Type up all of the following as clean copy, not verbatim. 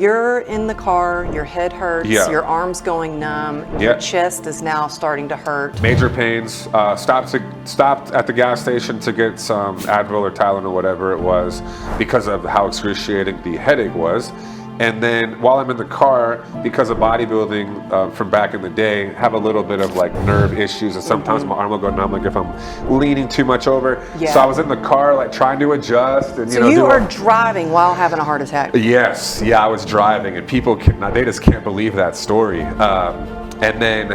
you're in the car, your head hurts, Yeah. your arm's going numb, your chest is now starting to hurt. Major pains. Stopped at the gas station to get some Advil or Tylenol or whatever it was because of how excruciating the headache was. And then while I'm in the car, because of bodybuilding from back in the day, have a little bit of like nerve issues, and sometimes my arm will go numb, like if I'm leaning too much over. Yeah. So I was in the car, like trying to adjust, and So you were driving while having a heart attack. Yes, yeah, I was driving, and people they just can't believe that story. And then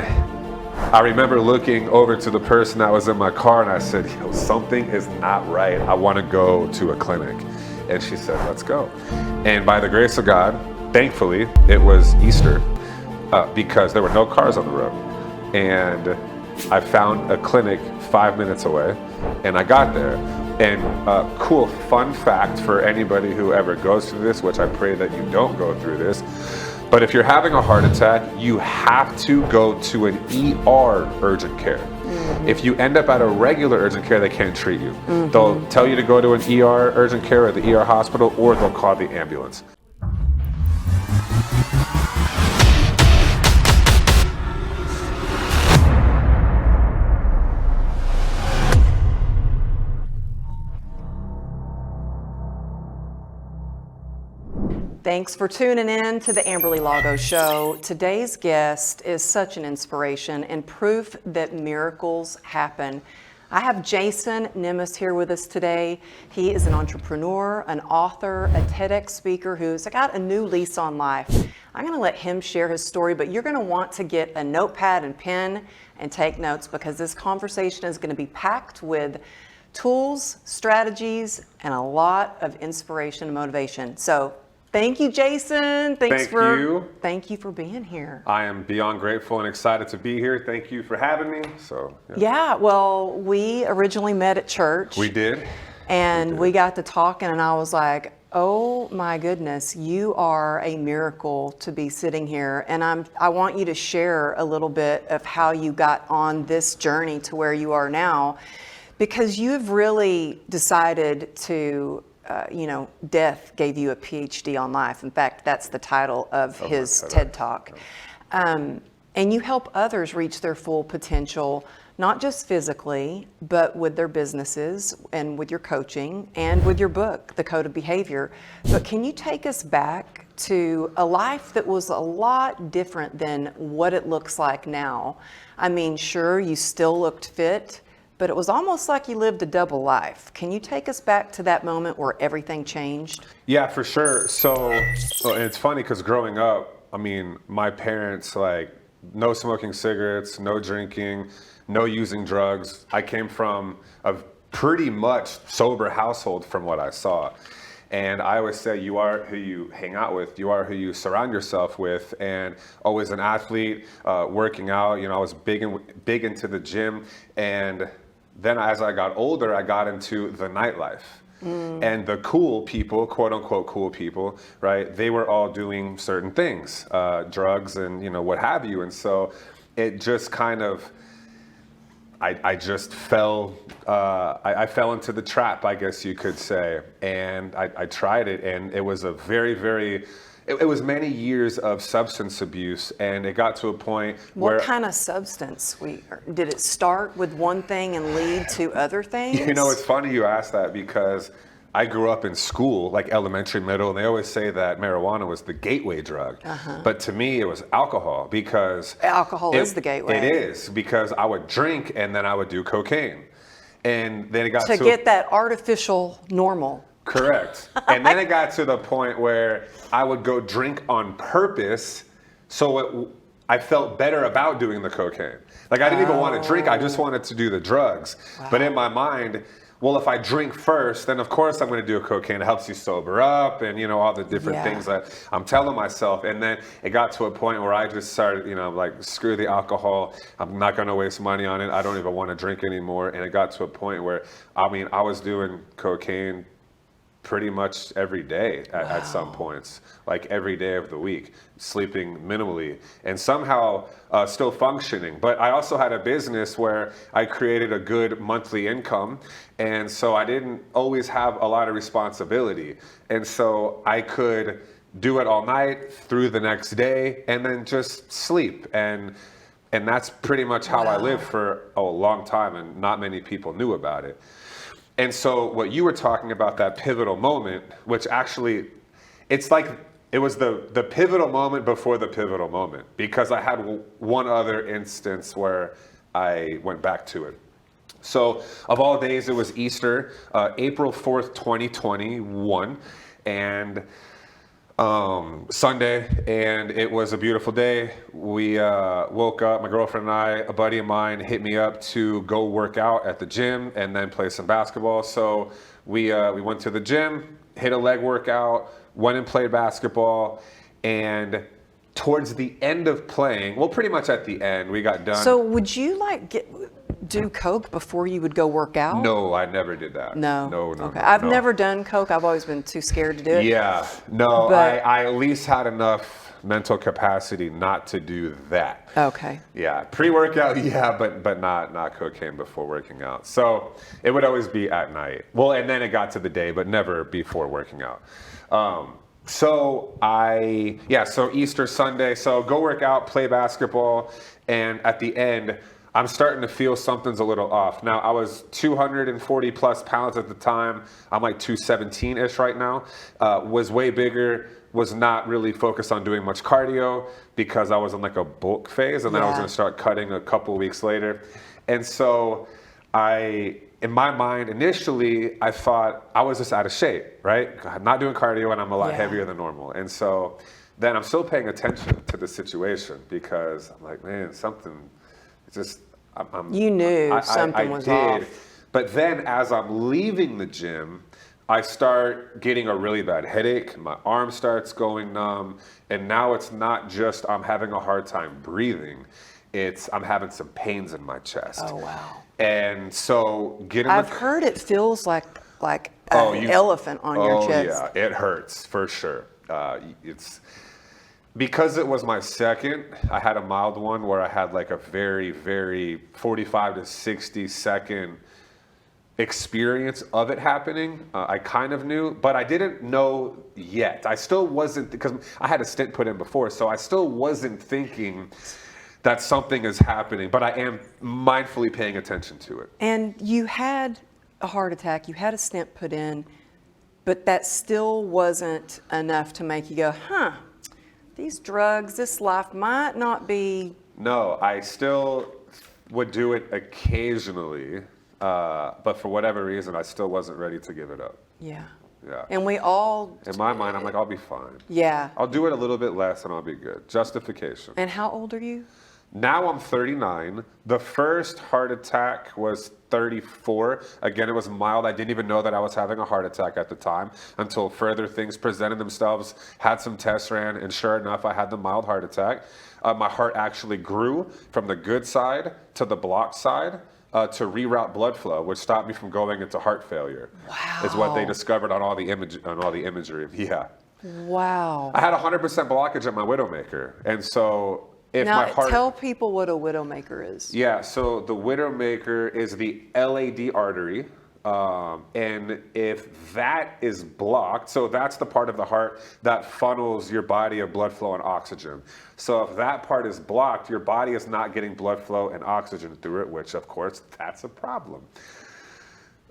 I remember looking over to the person that was in my car, and I said, something is not right. I want to go to a clinic. And she said, let's go. And by the grace of God, thankfully, it was Easter because there were no cars on the road. And I found a clinic 5 minutes away, and I got there. And cool fun fact for anybody who ever goes through this, which I pray that you don't go through this, but if you're having a heart attack, you have to go to an ER urgent care. If you end up at a regular urgent care, they can't treat you. They'll tell you to go to an ER urgent care or the ER hospital, or they'll call the ambulance. Thanks for tuning in to the Amberly Lago Show. Today's guest is such an inspiration and proof that miracles happen. I have Jason Nemes here with us today. He is an entrepreneur, an author, a TEDx speaker who's got a new lease on life. I'm going to let him share his story, but you're going to want to get a notepad and pen and take notes, because this conversation is going to be packed with tools, strategies, and a lot of inspiration and motivation. So thank you, Jason. Thank you for being here. I am beyond grateful and excited to be here. Thank you for having me. Yeah, well, we originally met at church. We did. And we got to talking, and I was like, oh my goodness, you are a miracle to be sitting here. And I want you to share a little bit of how you got on this journey to where you are now, because you've really decided to death gave you a PhD on life. In fact, that's the title of his TED Talk. And you help others reach their full potential, not just physically, but with their businesses and with your coaching and with your book, The Code of Behavior. But can you take us back to a life that was a lot different than what it looks like now? I mean, sure, you still looked fit, but it was almost like you lived a double life. Can you take us back to that moment where everything changed? Yeah, for sure. So it's funny because growing up, I mean, my parents, like, no smoking cigarettes, no drinking, no using drugs. I came from a pretty much sober household from what I saw. And I always say, you are who you hang out with, you are who you surround yourself with. And always an athlete, working out, I was big into the gym. And then as I got older, I got into the nightlife. And the cool people, quote unquote cool people, right? They were all doing certain things, drugs and what have you. And so it just kind of, I just fell, I fell into the trap, I guess you could say. And I tried it, and it was a it was many years of substance abuse, and it got to a point where... What kind of substance? Did it start with one thing and lead to other things? It's funny you ask that, because I grew up in school, like elementary, middle, and they always say that marijuana was the gateway drug. But to me, it was alcohol, because... Alcohol is the gateway. It is, because I would drink, and then I would do cocaine. And then it got to get that artificial normal. Correct. And then it got to the point where I would go drink on purpose, so I felt better about doing the cocaine. Like, I didn't even want to drink, I just wanted to do the drugs. Wow. But in my mind, well, if I drink first, then of course I'm going to do a cocaine. It helps you sober up, and all the different things that I'm telling myself. And then it got to a point where I just started, like, screw the alcohol. I'm not going to waste money on it. I don't even want to drink anymore. And it got to a point where, I was doing cocaine pretty much every day at some points, like every day of the week, sleeping minimally, and somehow still functioning. But I also had a business where I created a good monthly income, and so I didn't always have a lot of responsibility. And so I could do it all night through the next day, and then just sleep. And that's pretty much how I lived for a long time, and not many people knew about it. And so what you were talking about, that pivotal moment, which actually, it's like it was the pivotal moment before the pivotal moment, because I had one other instance where I went back to it. So of all days, it was Easter, April 4th, 2021, and Sunday, and it was a beautiful day. We woke up, my girlfriend and I, a buddy of mine hit me up to go work out at the gym and then play some basketball. So we went to the gym, hit a leg workout, went and played basketball, and towards the end of playing, well, pretty much at the end, we got done. So would you do Coke before you would go work out? No, I never did that. No. No. Okay. I've never done Coke. I've always been too scared to do it. Yeah. No, But- I at least had enough mental capacity not to do that. Okay. Yeah. Pre-workout, yeah, but not cocaine before working out. So it would always be at night. Well, and then it got to the day, but never before working out. So Easter Sunday, so go work out, play basketball, and at the end, I'm starting to feel something's a little off. Now, I was 240 plus pounds at the time. I'm like 217-ish right now. Was way bigger, was not really focused on doing much cardio because I was in like a bulk phase, and then I was gonna start cutting a couple weeks later. And so in my mind, initially, I thought I was just out of shape, right? I'm not doing cardio and I'm a lot heavier than normal. And so then I'm still paying attention to the situation because I'm like, man, something, it's just, You knew something was off. But then as I'm leaving the gym, I start getting a really bad headache. My arm starts going numb. And now it's not just I'm having a hard time breathing. It's I'm having some pains in my chest. Oh, wow. And so I've heard it feels like an elephant on your chest. Oh, yeah, it hurts for sure. It's because it was my second. I had a mild one where I had like a very, very 45 to 60 second experience of it happening. I kind of knew, but I didn't know yet. I still wasn't, because I had a stent put in before, so I still wasn't thinking that something is happening, but I am mindfully paying attention to it. And you had a heart attack, you had a stent put in, but that still wasn't enough to make you go, these drugs, this life might not be. No, I still would do it occasionally, but for whatever reason, I still wasn't ready to give it up. Yeah. Yeah. And we all. In my mind, I'm like, I'll be fine. Yeah. I'll do it a little bit less and I'll be good. Justification. And how old are you? Now I'm 39. The first heart attack was 34. Again, it was mild. I didn't even know that I was having a heart attack at the time until further things presented themselves, had some tests ran, and sure enough, I had the mild heart attack. My heart actually grew from the good side to the blocked side to reroute blood flow, which stopped me from going into heart failure. Wow. Is what they discovered on all the imagery. Yeah. Wow. I had 100% blockage at my widowmaker, and so now, tell people what a widowmaker is. Yeah, so the widowmaker is the LAD artery, and if that is blocked, so that's the part of the heart that funnels your body of blood flow and oxygen. So if that part is blocked, your body is not getting blood flow and oxygen through it, which of course, that's a problem.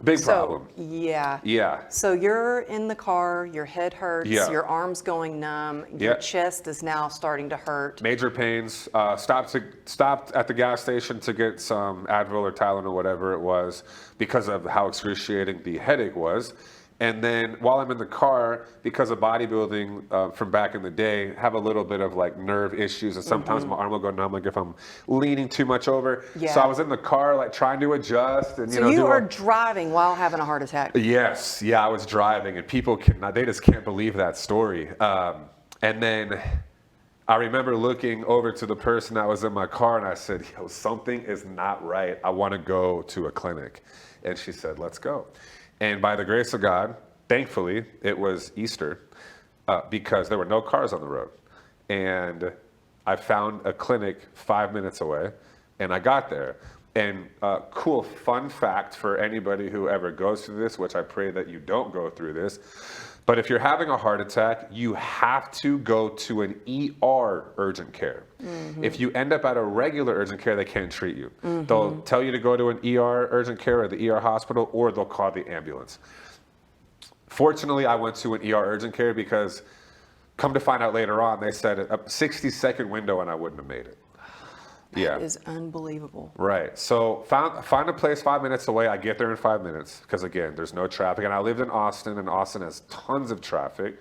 Big problem. Yeah. Yeah. So you're in the car, your head hurts, your arm's going numb, your chest is now starting to hurt. Major pains. Stopped at the gas station to get some Advil or Tylenol or whatever it was because of how excruciating the headache was. And then while I'm in the car, because of bodybuilding from back in the day, have a little bit of like nerve issues, and sometimes my arm will go numb, like if I'm leaning too much over. Yeah. So I was in the car, like trying to adjust, and you are driving while having a heart attack. Yes, yeah, I was driving, and people they just can't believe that story. And then I remember looking over to the person that was in my car, and I said, "Yo, something is not right. I want to go to a clinic." And she said, "Let's go." And by the grace of God, thankfully, it was Easter because there were no cars on the road. And I found a clinic 5 minutes away, and I got there. And cool fun fact for anybody who ever goes through this, which I pray that you don't go through this, But if you're having a heart attack, you have to go to an ER urgent care. If you end up at a regular urgent care, they can't treat you. They'll tell you to go to an ER urgent care or the ER hospital, or they'll call the ambulance. Fortunately, I went to an ER urgent care because come to find out later on, they said a 60-second window and I wouldn't have made it. That is unbelievable. Right. So find a place 5 minutes away. I get there in 5 minutes because, again, there's no traffic. And I lived in Austin, and Austin has tons of traffic.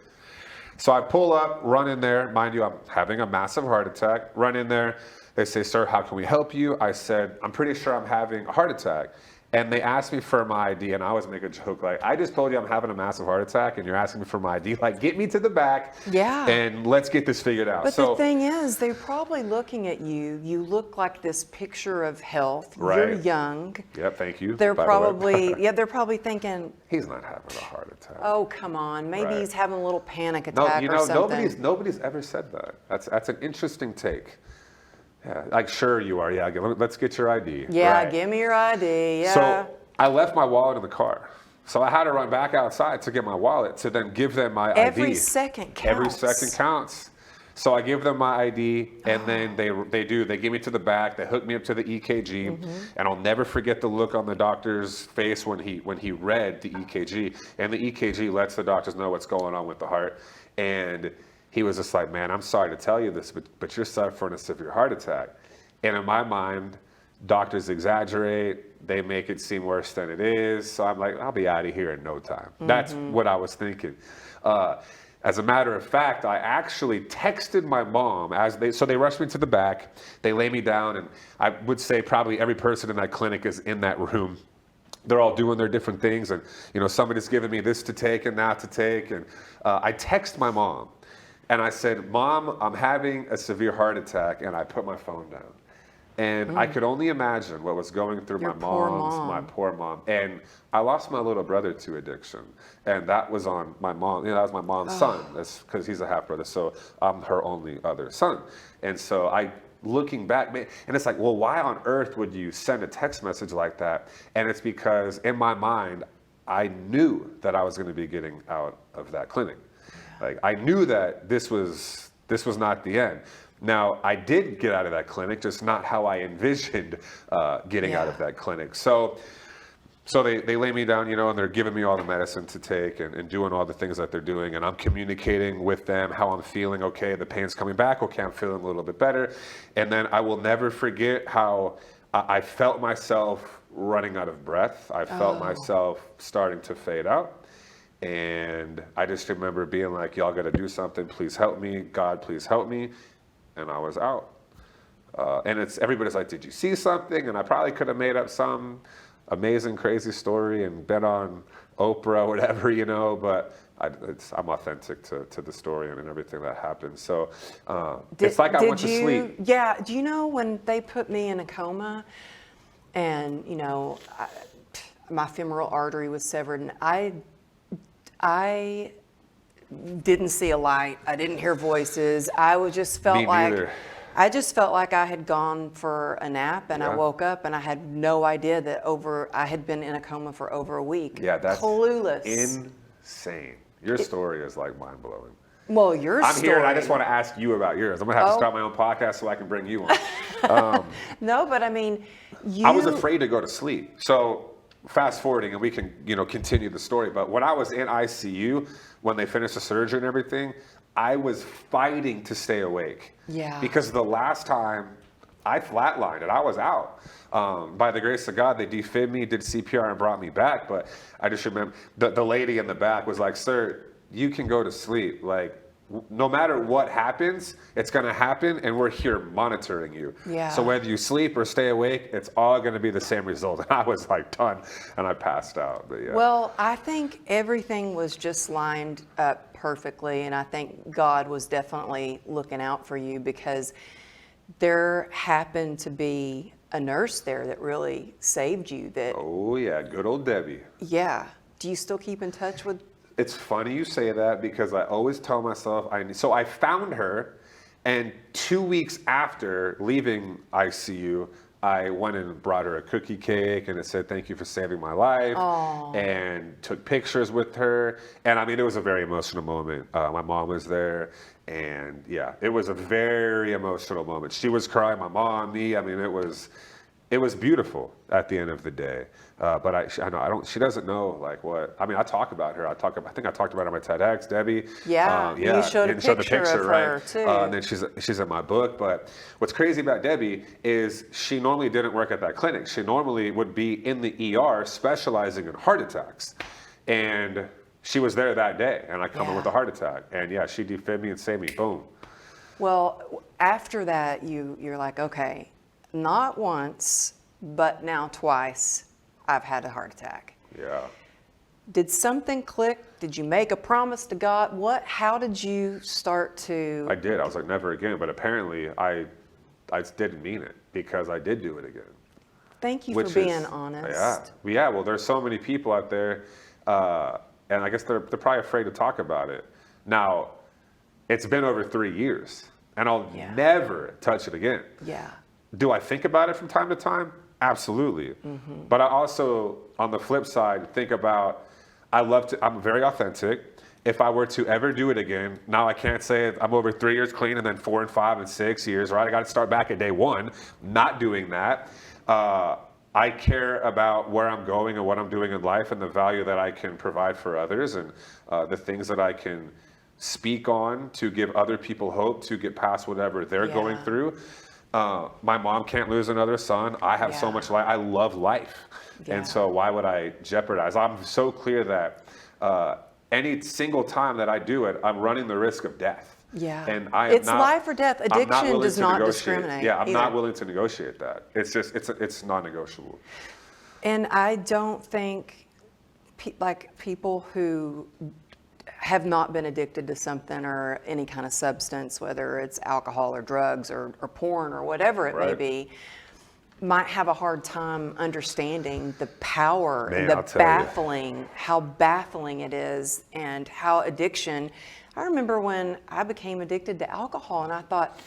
So I pull up, run in there. Mind you, I'm having a massive heart attack. Run in there. They say, sir, how can we help you? I said, I'm pretty sure I'm having a heart attack. And they asked me for my ID, and I always make a joke like, I just told you I'm having a massive heart attack, and you're asking me for my ID. Like, get me to the back, and let's get this figured out. But the thing is, they're probably looking at you. You look like this picture of health. Right. You're young. Yep, thank you. They're probably, they're probably thinking, he's not having a heart attack. oh, come on. Maybe he's having a little panic No, attack or something. nobody's ever said that. That's an interesting take. Yeah, like, sure you are. Yeah, let's get your ID. Yeah, right. give me your ID. Yeah. So I left my wallet in the car. So I had to run back outside to get my wallet to then give them my ID. Every second counts. Every second counts. So I give them my ID, and then they give me to the back. They hook me up to the EKG, and I'll never forget the look on the doctor's face when he read the EKG. And the EKG lets the doctors know what's going on with the heart. And he was just like, man, I'm sorry to tell you this, but you're suffering a severe heart attack. And in my mind, doctors exaggerate. They make it seem worse than it is. So I'm like, I'll be out of here in no time. That's what I was thinking. As a matter of fact, I actually texted my mom so they rushed me to the back. They lay me down, and I would say probably every person in that clinic is in that room. They're all doing their different things, and somebody's giving me this to take and that to take. And I text my mom, and I said, Mom, I'm having a severe heart attack, and I put my phone down. And I could only imagine what was going through my poor mom. And I lost my little brother to addiction. And that was on my mom. That was my mom's son. That's because he's a half brother. So I'm her only other son. And so looking back, and it's like, well, why on earth would you send a text message like that? And it's because in my mind, I knew that I was going to be getting out of that clinic. Like, I knew that this was not the end. Now, I did get out of that clinic, just not how I envisioned getting out of that clinic. So they lay me down, and they're giving me all the medicine to take and doing all the things that they're doing. And I'm communicating with them how I'm feeling. Okay, the pain's coming back. Okay, I'm feeling a little bit better. And then I will never forget how I felt myself running out of breath. I felt myself starting to fade out. And I just remember being like, y'all got to do something. Please help me. God, please help me. And I was out. And everybody's like, did you see something? And I probably could have made up some amazing, crazy story and been on Oprah or whatever, but I'm authentic to the story and everything that happened. So it's like I went to sleep. Yeah. Do you know when they put me in a coma and, my femoral artery was severed, and I didn't see a light. I didn't hear voices. I just felt like I had gone for a nap, and I woke up and I had no idea that I had been in a coma for over a week. Yeah, that's clueless. Insane. Your story is like mind blowing. Well, I'm here and I just want to ask you about yours. I'm gonna have to start my own podcast so I can bring you on. No, but I mean, I was afraid to go to sleep. So fast forwarding, and we can continue the story. But when I was in ICU, when they finished the surgery and everything, I was fighting to stay awake. Yeah. Because the last time I flatlined and I was out. By the grace of God, they defibbed me, did CPR, and brought me back. But I just remember the lady in the back was like, sir, you can go to sleep. Like, no matter what happens, it's going to happen, and we're here monitoring you. Yeah. So whether you sleep or stay awake, it's all going to be the same result. And I was like done, and I passed out. But yeah. Well, I think everything was just lined up perfectly, and I think God was definitely looking out for you, because there happened to be a nurse there that really saved you. Oh yeah, good old Debbie. Yeah. Do you still keep in touch with? It's funny you say that, because I always tell myself so I found her, and 2 weeks after leaving ICU, I went and brought her a cookie cake, and it said, "Thank you for saving my life," and took pictures with her. And I mean, it was a very emotional moment. My mom was there, and yeah, it was a very emotional moment. She was crying, my mom, me. I mean, it was beautiful at the end of the day. But I know I don't. She doesn't know like what. I mean, I talk about her. I think I talked about her on my TEDx, Debbie. Yeah, you showed a picture of her too. And then she's in my book. But what's crazy about Debbie is she normally didn't work at that clinic. She normally would be in the ER specializing in heart attacks, and she was there that day. And I come in with a heart attack, and yeah, she defib me and saved me. Boom. Well, after that, you're like, okay, not once, but now twice, I've had a heart attack. Yeah. Did something click? Did you make a promise to God? How did you start to? I did. I was like, never again. But apparently I didn't mean it, because I did do it again. Thank you for being honest. Yeah. Well, there's so many people out there, and I guess they're probably afraid to talk about it. Now, it's been over 3 years, and I'll never touch it again. Yeah. Do I think about it from time to time? Absolutely. But I also, on the flip side, think about, I'm very authentic. If I were to ever do it again, now I can't say I'm over 3 years clean and then 4 and 5 and 6 years, right? I got to start back at day one, not doing that. I care about where I'm going and what I'm doing in life and the value that I can provide for others, and the things that I can speak on to give other people hope to get past whatever they're going through. My mom can't lose another son. I have so much life. I love life. And so why would I jeopardize? I'm so clear that any single time that I do it, I'm running the risk of death. Yeah. And it's life or death. Addiction does not discriminate. Yeah, I'm not willing to negotiate that. It's just, it's non-negotiable. And I don't think people who have not been addicted to something or any kind of substance, whether it's alcohol or drugs or porn or whatever it may be, might have a hard time understanding the power and how baffling it is, and how addiction. I remember when I became addicted to alcohol, and I thought,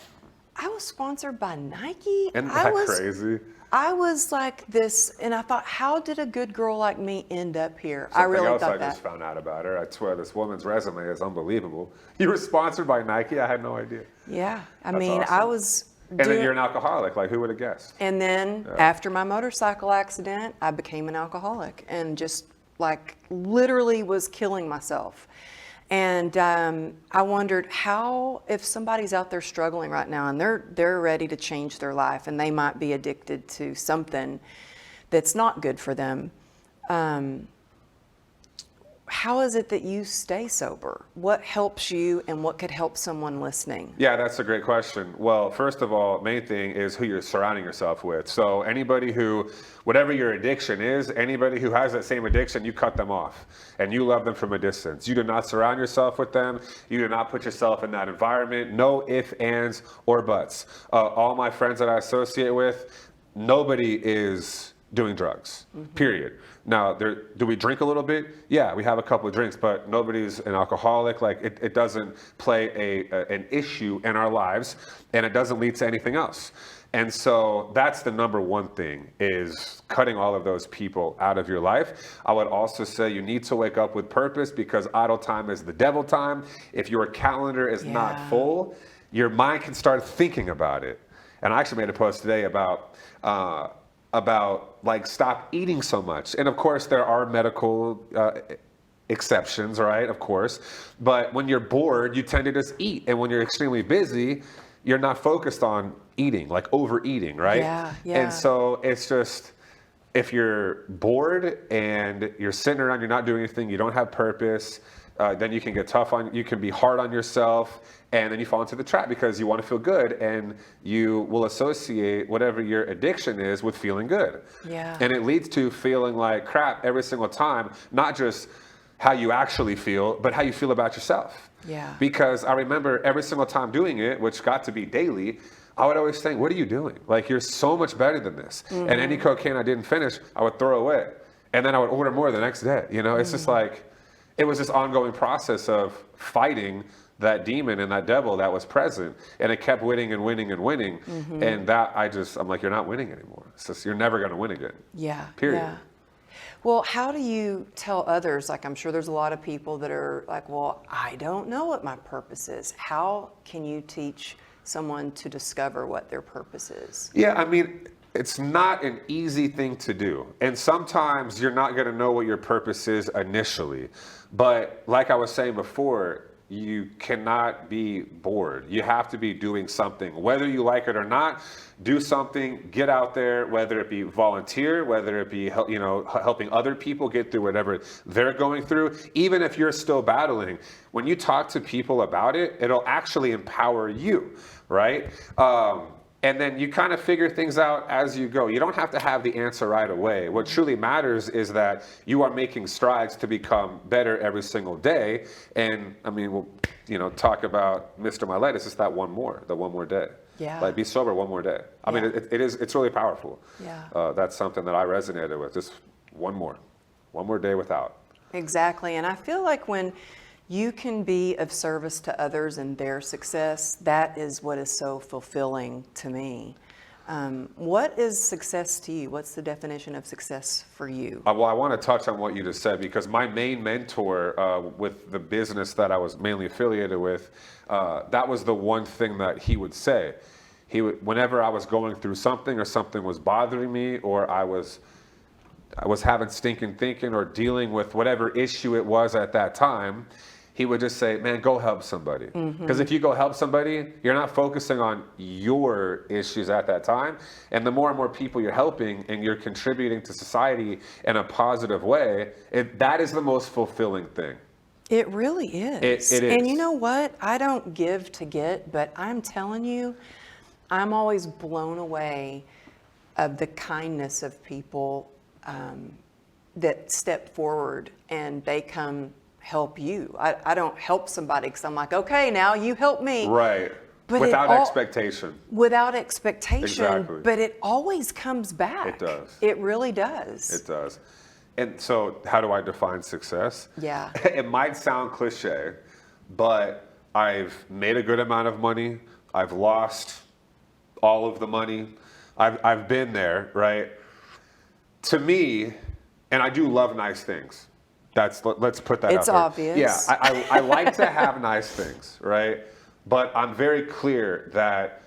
I was sponsored by Nike. Isn't that crazy? I was like this, and I thought, how did a good girl like me end up here? I really thought that. Something else I just found out about her. I swear, this woman's resume is unbelievable. You were sponsored by Nike? I had no idea. Yeah, I That's mean, awesome. I was. And then you're an alcoholic. Like, who would have guessed? And then after my motorcycle accident, I became an alcoholic, and just like literally was killing myself. And I wondered if somebody's out there struggling right now and they're ready to change their life, and they might be addicted to something that's not good for them. How is it that you stay sober? What helps you, and what could help someone listening? Yeah, that's a great question. Well, first of all, main thing is who you're surrounding yourself with. So anybody who, whatever your addiction is, anybody who has that same addiction, you cut them off and you love them from a distance. You do not surround yourself with them. You do not put yourself in that environment. No ifs, ands, or buts. All my friends that I associate with, nobody is doing drugs, period. Now, do we drink a little bit? Yeah, we have a couple of drinks, but nobody's an alcoholic. Like, it doesn't play an issue in our lives, and it doesn't lead to anything else. And so that's the number one thing, is cutting all of those people out of your life. I would also say you need to wake up with purpose, because idle time is the devil time. If your calendar is not full, your mind can start thinking about it. And I actually made a post today about like, stop eating so much. And of course there are medical exceptions, right? Of course. But when you're bored, you tend to just eat. And when you're extremely busy, you're not focused on eating, like overeating, right? Yeah. And so it's just, if you're bored and you're sitting around, you're not doing anything, you don't have purpose, then you can get you can be hard on yourself, and then you fall into the trap because you want to feel good, and you will associate whatever your addiction is with feeling good. Yeah. And it leads to feeling like crap every single time, not just how you actually feel, but how you feel about yourself. Yeah. Because I remember every single time doing it, which got to be daily, I would always think, what are you doing? Like, you're so much better than this. And any cocaine I didn't finish, I would throw away. And then I would order more the next day. You know, it's just like, it was this ongoing process of fighting that demon and that devil that was present, and it kept winning and winning and winning. And that I'm like, you're not winning anymore. It's just, you're never going to win again. Yeah. Period. Yeah. Well, how do you tell others? Like, I'm sure there's a lot of people that are like, well, I don't know what my purpose is. How can you teach someone to discover what their purpose is? Yeah, I mean, it's not an easy thing to do. And sometimes you're not going to know what your purpose is initially. But like I was saying before, you cannot be bored. You have to be doing something. Whether you like it or not, do something, get out there, whether it be volunteer, whether it be helping other people get through whatever they're going through. Even if you're still battling, when you talk to people about it, it'll actually empower you, right? And then you kind of figure things out as you go. You don't have to have the answer right away. What truly matters is that you are making strides to become better every single day. And I mean, we'll talk about Mr. Milet. It's just that one more day. Yeah. Like, be sober one more day. I mean, it's really powerful. Yeah. That's something that I resonated with. Just one more day without. Exactly. And I feel like when you can be of service to others and their success, that is what is so fulfilling to me. What is success to you? What's the definition of success for you? Well, I want to touch on what you just said, because my main mentor with the business that I was mainly affiliated with, that was the one thing that he would say. Whenever I was going through something, or something was bothering me, or I was having stinking thinking, or dealing with whatever issue it was at that time, he would just say, man, go help somebody. Because if you go help somebody, you're not focusing on your issues at that time. And the more and more people you're helping, and you're contributing to society in a positive way, that is the most fulfilling thing. It really is. It is. And you know what? I don't give to get, but I'm telling you, I'm always blown away of the kindness of people that step forward and they come help you. I don't help somebody because I'm like, okay, now you help me. Right. But without expectation. Without expectation. Exactly. But it always comes back. It does. It really does. It does. And so how do I define success? Yeah. It might sound cliche, but I've made a good amount of money. I've lost all of the money. I've been there, right? To me, and I do love nice things. Let's put that out there. It's obvious. Yeah, I like to have nice things, right? But I'm very clear that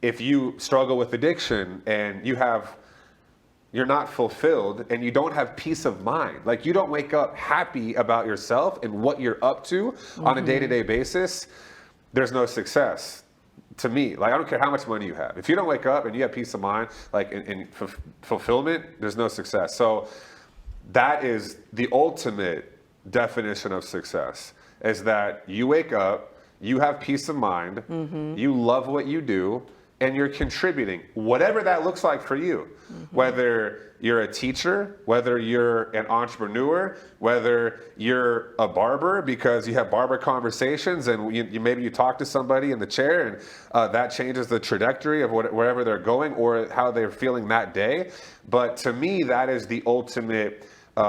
if you struggle with addiction and you're not fulfilled and you don't have peace of mind, like you don't wake up happy about yourself and what you're up to on a day-to-day basis, there's no success. To me, like, I don't care how much money you have. If you don't wake up and you have peace of mind, like in fulfillment, there's no success. So that is the ultimate definition of success, is that you wake up, you have peace of mind, you love what you do, and you're contributing, whatever that looks like for you. Whether you're a teacher, whether you're an entrepreneur, whether you're a barber because you have barber conversations and maybe you talk to somebody in the chair and that changes the trajectory of wherever they're going or how they're feeling that day. But to me, that is the ultimate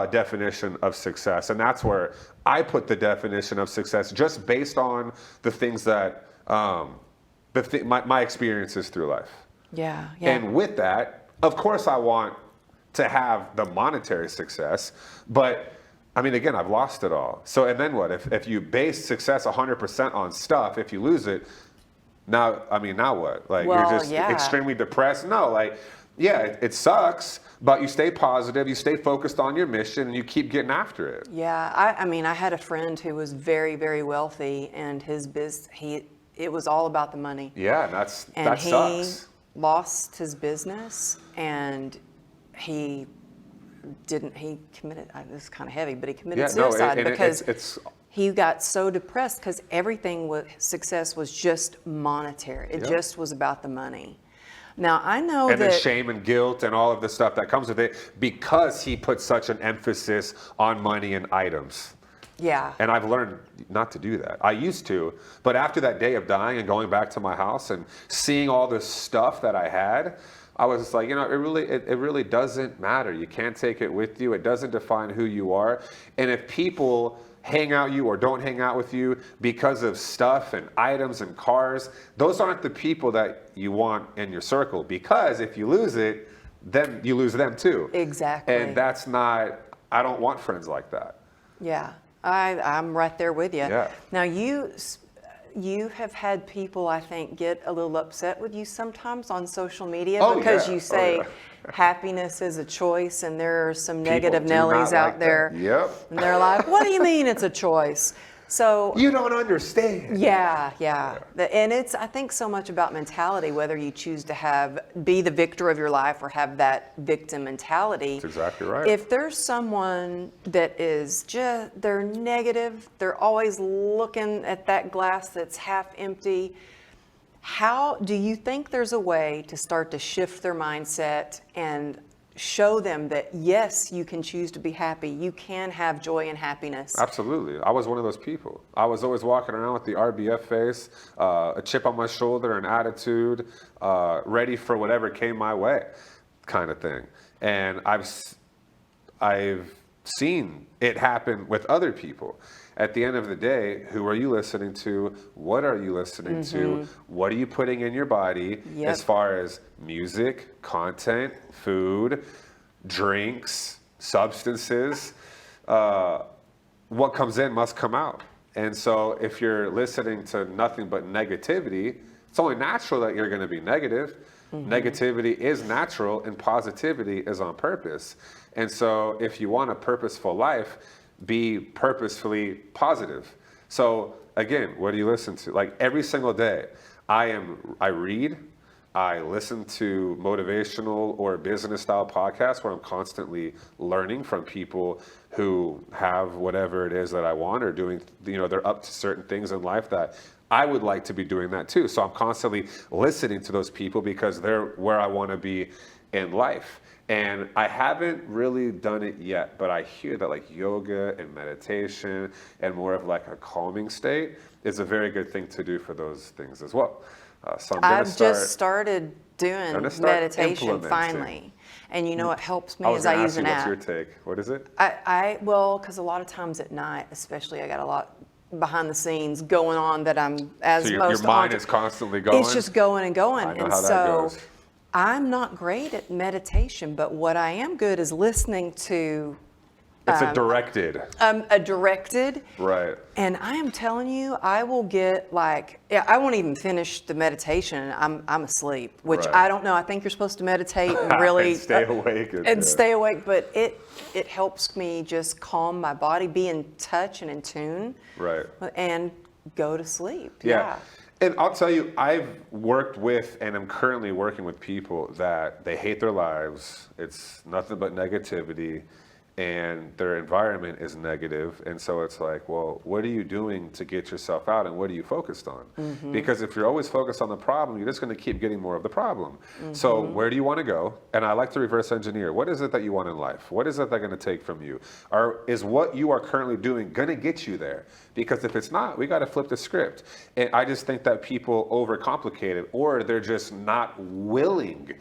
definition of success. And that's where I put the definition of success, just based on the things that my experiences through life. Yeah. And with that, of course, I want to have the monetary success, but I mean, again, I've lost it all. So, and then what? If you base success 100% on stuff, if you lose it, now what? Like, well, you're just extremely depressed? No, like, yeah, it sucks, but you stay positive, you stay focused on your mission, and you keep getting after it. Yeah, I mean, I had a friend who was very, very wealthy, and his it was all about the money. Yeah, that sucks. He lost his business, and he committed, this is kind of heavy, but he committed suicide because he got so depressed because everything with success was just monetary. It just was about the money. Now, I know and the shame and guilt and all of the stuff that comes with it because he put such an emphasis on money and items. Yeah. And I've learned not to do that. I used to, but after that day of dying and going back to my house and seeing all this stuff that I had, I was just like, it really doesn't matter. You can't take it with you. It doesn't define who you are. And if people hang out you or don't hang out with you because of stuff and items and cars, those aren't the people that you want in your circle, because if you lose it, then you lose them too. Exactly. And that's not, I don't want friends like that. Yeah, I'm right there with you. Yeah. Now you have had people, I think, get a little upset with you sometimes on social media because you say happiness is a choice, and there are some negative Nellies out there. Yep. And they're like, what do you mean it's a choice? So you don't understand. Yeah. And it's, I think, so much about mentality, whether you choose to be the victor of your life or have that victim mentality. That's exactly right. If there's someone that is they're negative, they're always looking at that glass that's half empty, how do you think there's a way to start to shift their mindset and show them that, yes, you can choose to be happy. You can have joy and happiness. Absolutely. I was one of those people. I was always walking around with the RBF face, a chip on my shoulder, an attitude, ready for whatever came my way, kind of thing. And I've seen it happen with other people. At the end of the day, who are you listening to? What are you listening to? What are you putting in your body as far as music, content, food, drinks, substances? What comes in must come out. And so if you're listening to nothing but negativity, it's only natural that you're going to be negative. Negativity is natural and positivity is on purpose. And so if you want a purposeful life, be purposefully positive. So again, what do you listen to? Like every single day, I read, I listen to motivational or business style podcasts where I'm constantly learning from people who have whatever it is that I want, or doing, they're up to certain things in life that I would like to be doing that too. So I'm constantly listening to those people because they're where I want to be in life. And I haven't really done it yet, but I hear that like yoga and meditation and more of like a calming state is a very good thing to do for those things as well. So I've just started doing meditation finally. And you know what helps me is I use an app. What's your take? What is it? Well, because a lot of times at night, especially, I got a lot behind the scenes going on that I'm so your mind is constantly going? It's just going and going. I know how that goes. I'm not great at meditation, but what I am good is listening to. It's a directed. Right. And I am telling you, I will get I won't even finish the meditation. I'm asleep, which I don't know. I think you're supposed to meditate and really and stay awake. Stay awake, but it helps me just calm my body, be in touch and in tune. Right. And go to sleep. Yeah. And I'll tell you, I've worked with and am currently working with people that they hate their lives. It's nothing but negativity, and their environment is negative. And so it's like, well, what are you doing to get yourself out, and what are you focused on? Because if you're always focused on the problem, you're just going to keep getting more of the problem. So where do you want to go? And I like to reverse engineer. What is it that you want in life? What is it they're going to take from you? Or is what you are currently doing going to get you there? Because if it's not, we got to flip the script. And I just think that people overcomplicate it, or they're just not willing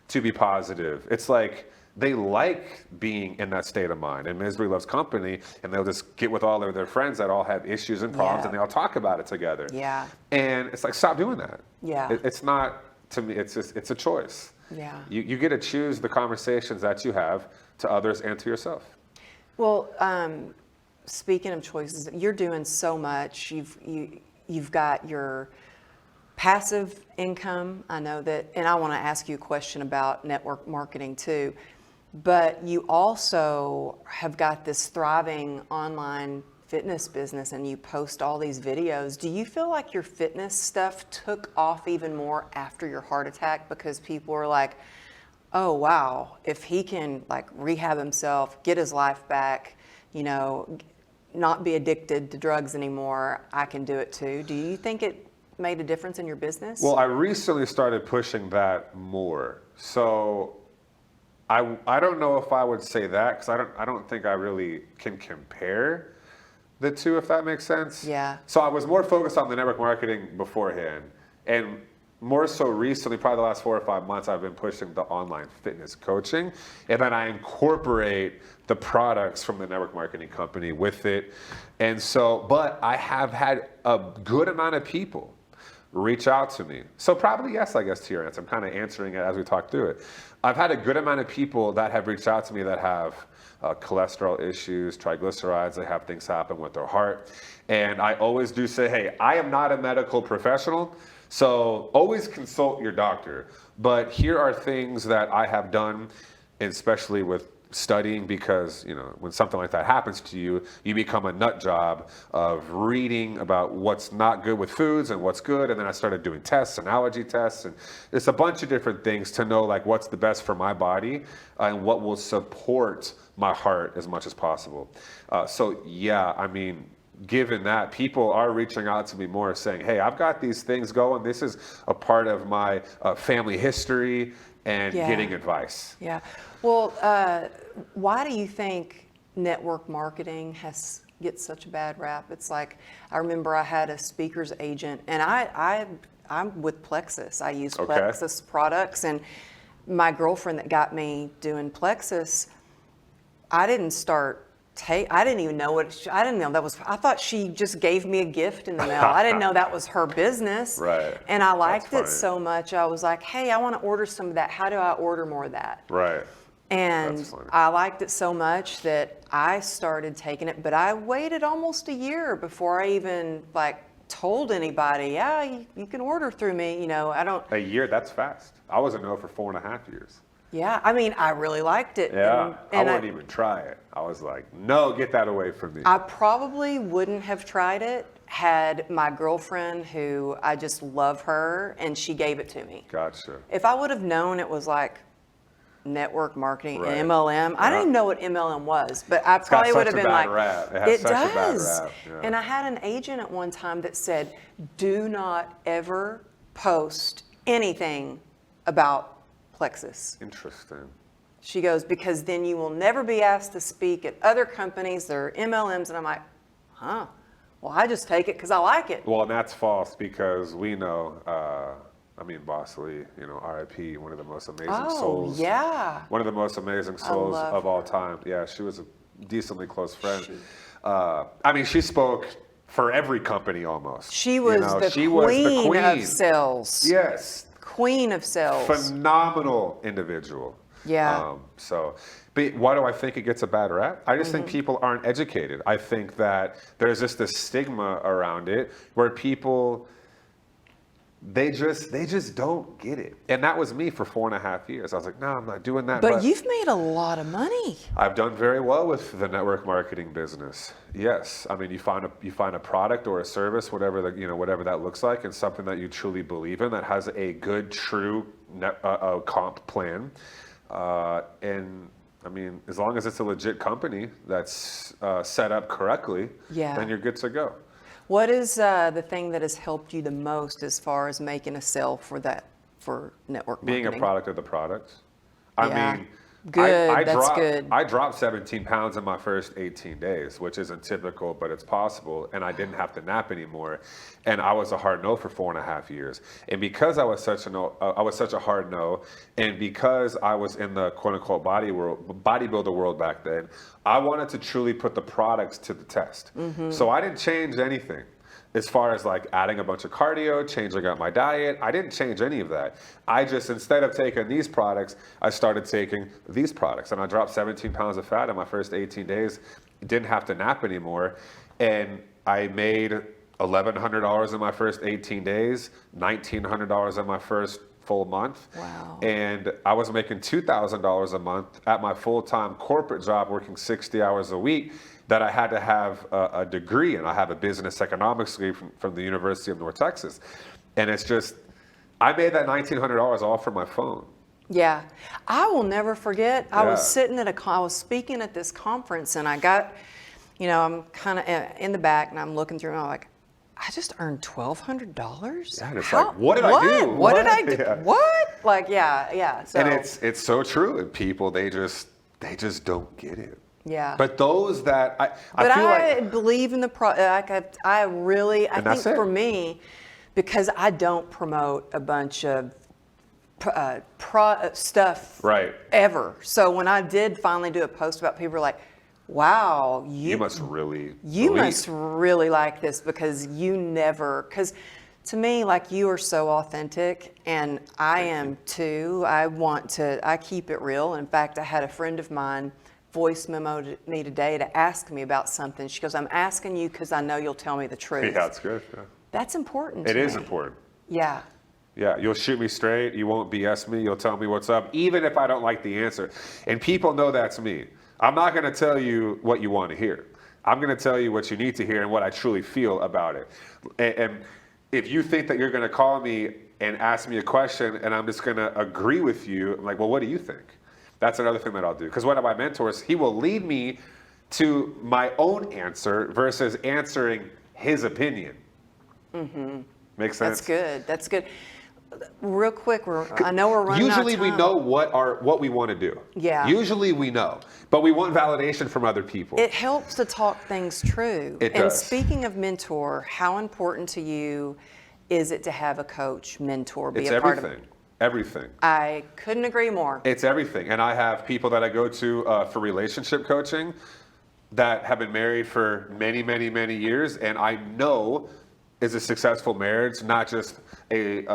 to be positive. It's like, they like being in that state of mind, and misery loves company, and they'll just get with all of their friends that all have issues and problems, and they all talk about it together. Yeah. And it's like, stop doing that. Yeah. It's not, to me, it's a choice. Yeah. You get to choose the conversations that you have to others and to yourself. Well, speaking of choices, you're doing so much. You've got your passive income. I know that, and I want to ask you a question about network marketing too. But you also have got this thriving online fitness business, and you post all these videos. Do you feel like your fitness stuff took off even more after your heart attack, because people were like, oh wow, if he can rehab himself, get his life back, not be addicted to drugs anymore, I can do it too? Do you think it made a difference in your business? Well, I recently started pushing that more. So I don't know if I would say that, because I don't think I really can compare the two, if that makes sense. Yeah. So I was more focused on the network marketing beforehand, and more so recently, probably the last 4 or 5 months, I've been pushing the online fitness coaching, and then I incorporate the products from the network marketing company with it. And so, but I have had a good amount of people reach out to me. So probably yes, I guess, to your answer. I'm kind of answering it as we talk through it. I've had a good amount of people that have reached out to me that have cholesterol issues, triglycerides, they have things happen with their heart. And I always do say, hey, I am not a medical professional, so always consult your doctor. But here are things that I have done, especially with studying, because when something like that happens to you, you become a nut job of reading about what's not good with foods and what's good. And then I started doing tests and allergy tests, and it's a bunch of different things to know like what's the best for my body and what will support my heart as much as possible. So yeah, I mean, given that, people are reaching out to me more saying, hey, I've got these things going. This is a part of my family history, and getting advice. Yeah. Well, why do you think network marketing gets such a bad rap? It's like, I remember I had a speaker's agent, and I'm with Plexus. I use Plexus products, and my girlfriend that got me doing Plexus, I didn't even know I didn't know that was, I thought she just gave me a gift in the mail. I didn't know that was her business. Right. And I liked it so much. I was like, hey, I want to order some of that. How do I order more of that? Right. And I liked it so much that I started taking it, but I waited almost a year before I even told anybody, yeah, you can order through me. A year, that's fast. I was a no for 4.5 years. Yeah, I mean, I really liked it. Yeah, and I wouldn't even try it. I was like, no, get that away from me. I probably wouldn't have tried it had my girlfriend, who I just love her, and she gave it to me. Gotcha. If I would have known it was like network marketing Right. and MLM, I didn't even know what MLM was, but I probably would have been like, it does. Yeah. And I had an agent at one time that said, do not ever post anything about Plexus. Interesting. She goes, because then you will never be asked to speak at other companies. They're MLMs. And I'm like, huh? Well, I just take it because I like it. Well, and that's false, because we know, Boss Lee, RIP, one of the most amazing souls. Yeah. One of the most amazing souls of all time. Yeah, she was a decently close friend. She spoke for every company almost. She was the queen of sales. Yes. Queen of sales. Phenomenal individual. Yeah. But why do I think it gets a bad rap? I just think people aren't educated. I think that there's just this stigma around it where people, they just don't get it. And that was me for 4.5 years. I was like, no, I'm not doing that. But you've made a lot of money. I've done very well with the network marketing business. Yes, you find a product or a service, whatever that looks like, and something that you truly believe in that has a good, true comp plan. As long as it's a legit company that's set up correctly, then you're good to go. What is the thing that has helped you the most as far as making a sale for network marketing? Being a product of the product. Good. That's good. I dropped 17 pounds in my first 18 days, which isn't typical, but it's possible. And I didn't have to nap anymore. And I was a hard no for 4.5 years. And because I was such a hard no, and because I was in the quote unquote bodybuilder world back then, I wanted to truly put the products to the test. So I didn't change anything. As far as adding a bunch of cardio, changing up my diet, I didn't change any of that. I just, instead of taking these products, I started taking these products. And I dropped 17 pounds of fat in my first 18 days. Didn't have to nap anymore. And I made $1,100 in my first 18 days, $1,900 in my first full month. Wow. And I was making $2,000 a month at my full-time corporate job, working 60 hours a week, that I had to have a degree in. I have a business economics degree from the University of North Texas. And it's just, I made that $1,900 all from my phone. Yeah. I will never forget, I was sitting I was speaking at this conference, and I got, I'm kind of in the back, and I'm looking through, and I'm like, I just earned $1,200? Yeah, and it's like, what did I do? What did I do? Yeah. What? So, and it's so true. And people, they just don't get it. Yeah. But those that I believe in the product. I think for me, because I don't promote a bunch of stuff Right. ever. So when I did finally do a post about, people were like, wow, You must really you believe. must really like this, because because to me, like, you are so authentic, and I am too. I keep it real. In fact, I had a friend of mine voice memo me today to ask me about something. She goes, I'm asking you because I know you'll tell me the truth. Yeah, that's good. Yeah. That's important It to is me. important. Yeah. Yeah, you'll shoot me straight. You won't BS me. You'll tell me what's up, even if I don't like the answer. And people know that's me. I'm not going to tell you what you want to hear. I'm going to tell you what you need to hear and what I truly feel about it. And if you think that you're going to call me and ask me a question and I'm just going to agree with you, I'm like, well, what do you think? That's another thing that I'll do. Because one of my mentors, he will lead me to my own answer versus answering his opinion. Mm-hmm. Makes sense? That's good. That's good. Real quick, I know we're running Usually out of time. we know what we want to do. Yeah. Usually we know, but we want validation from other people. It helps to talk things true. It and does. Speaking of mentor, how important to you is it to have a coach, mentor, be It's a part of everything. Everything. I couldn't agree more. It's everything. And I have people that I go to for relationship coaching that have been married for many, many, many years, and I know is a successful marriage, not just a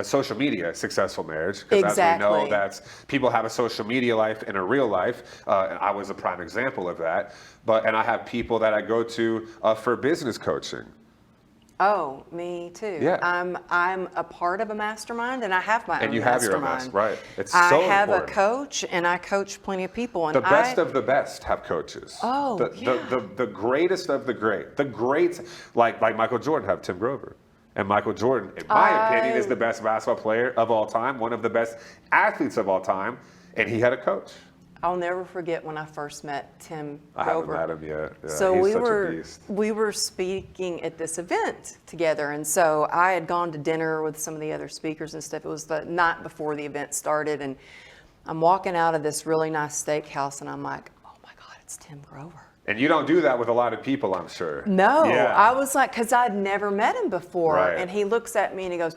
social media successful marriage. Because Exactly. as we know, that's people have a social media life and a real life, and I was a prime example of that. And I have people that I go to for business coaching. Oh, me too. Yeah. I'm a part of a mastermind, and I have my own And you have your own mastermind. right. It's I so have important. a coach, and I coach plenty of people. And The best of the best have coaches. Oh, the greatest of the great. The greats, like Michael Jordan, have Tim Grover. And Michael Jordan, in my opinion, is the best basketball player of all time, one of the best athletes of all time, and he had a coach. I'll never forget when I first met Tim I haven't Grover. met him yet. Yeah, So he's such a beast. we were speaking at this event together, and so I had gone to dinner with some of the other speakers and stuff. It was the night before the event started, and I'm walking out of this really nice steakhouse, and I'm like, oh my God, it's Tim Grover. And you don't do that with a lot of people, I'm sure. No, Yeah. I was like, because I'd never met him before, Right. and he looks at me and he goes,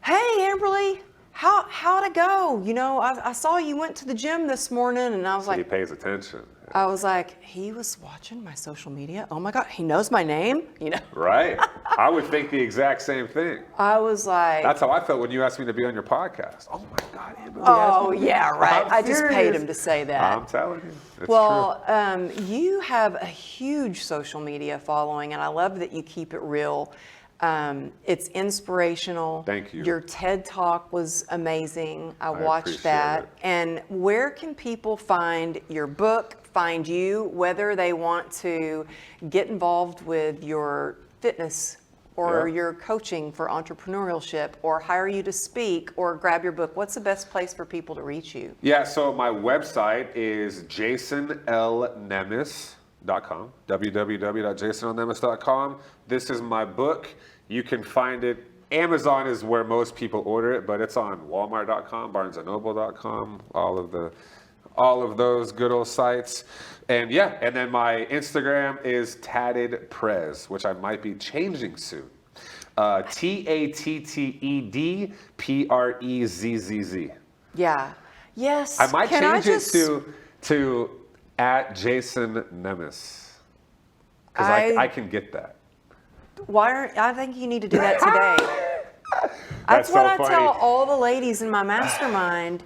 hey, Amberly, how'd it go? You know, I saw you went to the gym this morning, and I was He like, pays attention. I was like, he was watching my social media. Oh my God, he knows my name. You know, Right? I would think the exact same thing. I was like, That's how I felt when you asked me to be on your podcast. Oh my God, Amberly oh asked me to be- yeah, right. I'm I just paid serious. him to say that. I'm telling you. It's Well, you have a huge social media following, and I love that you keep it real. It's inspirational. Thank you. Your TED Talk was amazing. I appreciate watched that. it. And where can people find your book, find you, whether they want to get involved with your fitness or Yeah. your coaching for entrepreneurship, or hire you to speak, or grab your book? What's the best place for people to reach you? Yeah, so my website is jasonlnemes.com, www.jasonlnemes.com. This is my book. You can find it. Amazon is where most people order it, but it's on walmart.com, barnesandnoble.com, all of those good old sites. And yeah, and then my Instagram is Tatted Prez, which I might be changing soon. TATTEDPREZZZ. Yeah. Yes. I might Can change just- it to at Jason Nemes. Because I can get that. I think you need to do that today. That's so what I funny. tell all the ladies in my mastermind,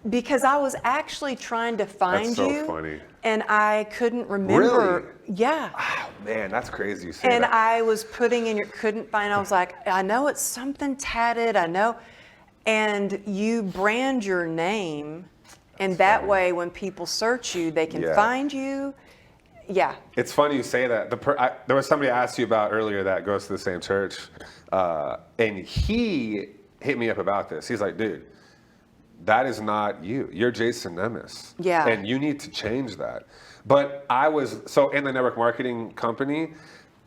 because I was actually trying to find That's so you, funny. and I couldn't remember. Really? Yeah. Oh, man, that's crazy you say And that. I was putting in couldn't find. I was like, I know it's something tatted. I know, and you brand your name, and that way when people search you, they can Yeah. find you. Yeah. It's funny you say that. There was somebody I asked you about earlier that goes to the same church, and he hit me up about this. He's like, dude, that is not you. You're Jason Nemes. Yeah. And you need to change that. But so in the network marketing company,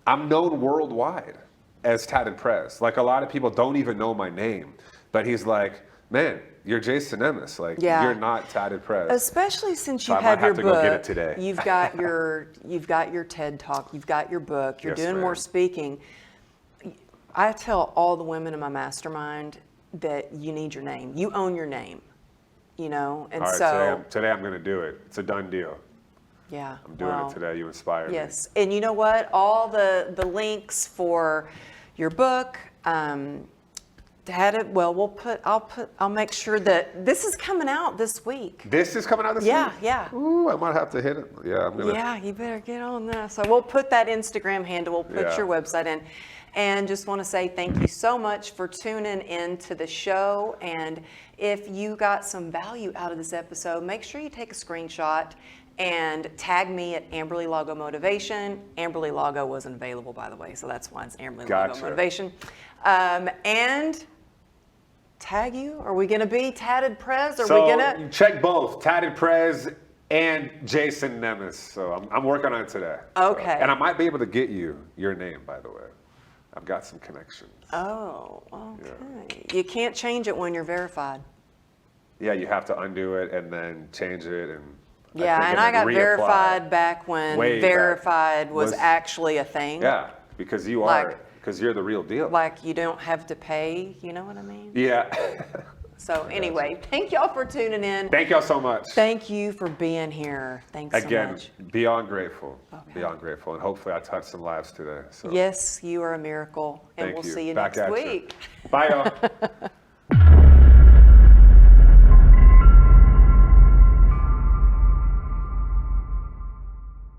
I'm known worldwide as Tatted Prez. Like, a lot of people don't even know my name. But he's like, man, you're Jason Nemes. Like, Yeah. you're not Tatted Prez. Especially since you I have might your have to book. go get it today. You've got your TED Talk, you've got your book, you're Yes, doing more ma'am. speaking. I tell all the women in my mastermind that you need your name. You own your name, you know? And All right, so today I'm going to do it. It's a done deal. yeah. I'm doing it today. You inspired me. Yes. And you know what? All the links for your book, I'll make sure that this is coming out this week. This is coming out this week? Yeah. Ooh, I might have to hit it. Yeah, I'm going to. Yeah, you better get on that. So we'll put that Instagram handle, we'll put your website in. And just want to say thank you so much for tuning in to the show. And if you got some value out of this episode, make sure you take a screenshot and tag me at Amberly Lago Motivation. Amberly Lago wasn't available, by the way, so that's why it's Amberly Lago Motivation. And tag you. Are we going to be Tatted Prez? Are we going to check both Tatted Prez and Jason Nemes. So I'm working on it today. Okay. So, and I might be able to get you your name, by the way. I've got some connections. Oh, okay. Yeah. You can't change it when you're verified. Yeah, you have to undo it and then change it and. Yeah, and I got verified back when verified was actually a thing. Yeah, because you're the real deal. Like you don't have to pay, you know what I mean? Yeah. So anyway, thank y'all for tuning in. Thank y'all so much. Thank you for being here. Thanks so much. Again, beyond grateful. Okay. Beyond grateful. And hopefully I touched some lives today. So. Yes, you are a miracle. And Thank we'll you. see you Back next at week. You. Bye, y'all.